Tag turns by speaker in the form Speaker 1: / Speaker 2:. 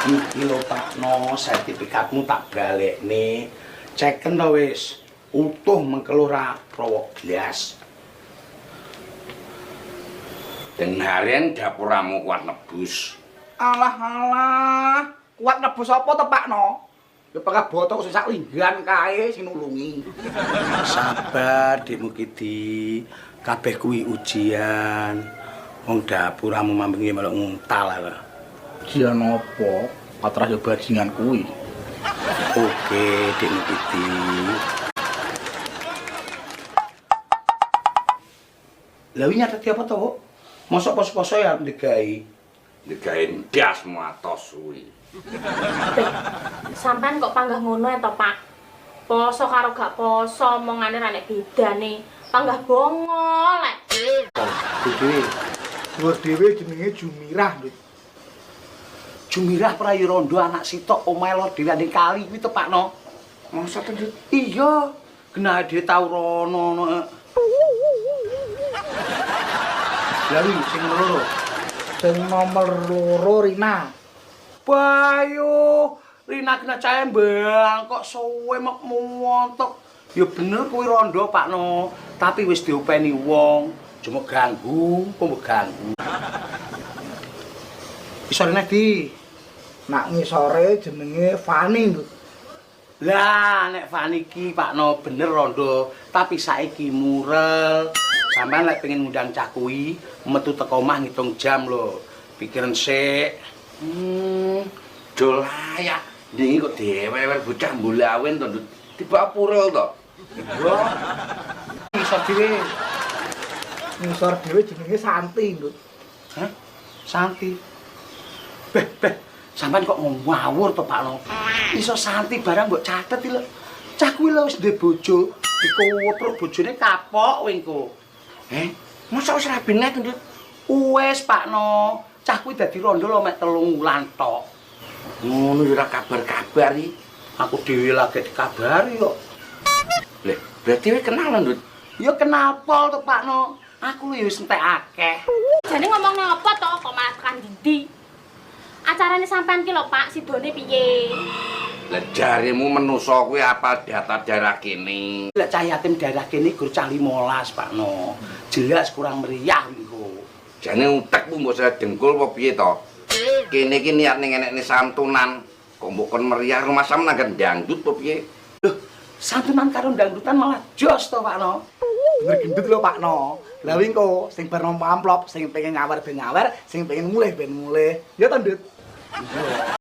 Speaker 1: Iki lho Pakno, sertifikatmu tak balekne. Ceken to wis. Utuh mengko ora prowok blas.
Speaker 2: Dengarin dapuramu kuat nebus.
Speaker 3: Alah, kuat nebus apa to, Pakno? Ya bakal botok sing sak linggan kae sing nulungi.
Speaker 1: Sabar Dekmu Kidi. Kabeh kuwi ujian. Wong dapuramu mambengi melok nguntal lho.
Speaker 3: Ujian apa? Patra yo bajingan kuwi.
Speaker 1: Oke, Dekmu Kidi. Lah wingi nyateti apa to, Bu? Mosok pos-poso ya digawe.
Speaker 2: Digawe ndasmu atos kuwi.
Speaker 4: Sampean kok panggah ngono ya to, Pak? Poso karo gak poso omongane ra nek bedane. Panggah bongol lek.
Speaker 3: Dhewe. Dhuwur dhewe jenenge Jumirah, Ndut.
Speaker 1: Jumirah Prayu Rondo anak sitok omahe lor dhewe ning kali kuwi to, Pakno.
Speaker 3: Masa to, Ndut?
Speaker 1: Iya, genah dhewe tau rono. Lah wi sing loro.
Speaker 3: Sing nomor loro Rina.
Speaker 1: Bayu, Rina kena cahaya bang, kok suwe mek montok. Ya bener kuwi rondo Pakno, tapi wis diopeni wong, cuma ganggu, kok ganggu. Isore nek di
Speaker 3: Nak ngisore jenenge Fani, Ndut.
Speaker 1: lah nek Fani ki Pakno bener rondo, tapi saiki murel. Sampeyan lek pengen ngundang cah kuwi, metu teko omah ngitung jam lho. Pikiran sik.
Speaker 2: Do layak. Ndingi kok dewe-dewe bocah mbulawin to, Ndut. Tiba purel to.
Speaker 1: Iso dhewe.
Speaker 3: Ngisor dhewe jenenge Santi, Ndut.
Speaker 1: Hah? Santi. Beh, sampean kok ngawur to, Pakno? Iso Santi barang mbok catet lho. Cah kuwi lho wis duwe bojo, dikowepruk bojone kapok wingko. Masa wis rabi nek, Ndut? Wis, Pakno. Cah kuwi dadi rondo lho mek 3 wulan tok.
Speaker 2: Ngono ya ora kabar-kabar iki.
Speaker 1: Aku dhewe lagi dikabari kok.
Speaker 2: Leh, berarti wis kenal, Ndut.
Speaker 1: Ya kenal pol to, Pakno. Aku lho ya wis entek akeh.
Speaker 4: Jane ngomongnya apa to kok malah tekan ndi? Acarane sampean ki lho, Pak, sidone piye?
Speaker 2: Lah jarimu menusa kuwi apal data daerah kene.
Speaker 1: Lek cah yatim daerah kene gur cah 15, Pakno. Jelas kurang meriah niku.
Speaker 2: Jane utekmu mbok saya dengkul apa piye to? Kene iki niat ning enekne santunan. Kok mbok kon meriah rumah sampean nang dangdut apa piye?
Speaker 1: Loh, santunan karo dangdutan malah jos to, Pakno.
Speaker 3: Bener gendut lho, Pakno. Lah wingko sing bar nampa amplop, sing pengen nyawer ben nyawer, sing pengen mulih ben mulih. Ya to, Ndut.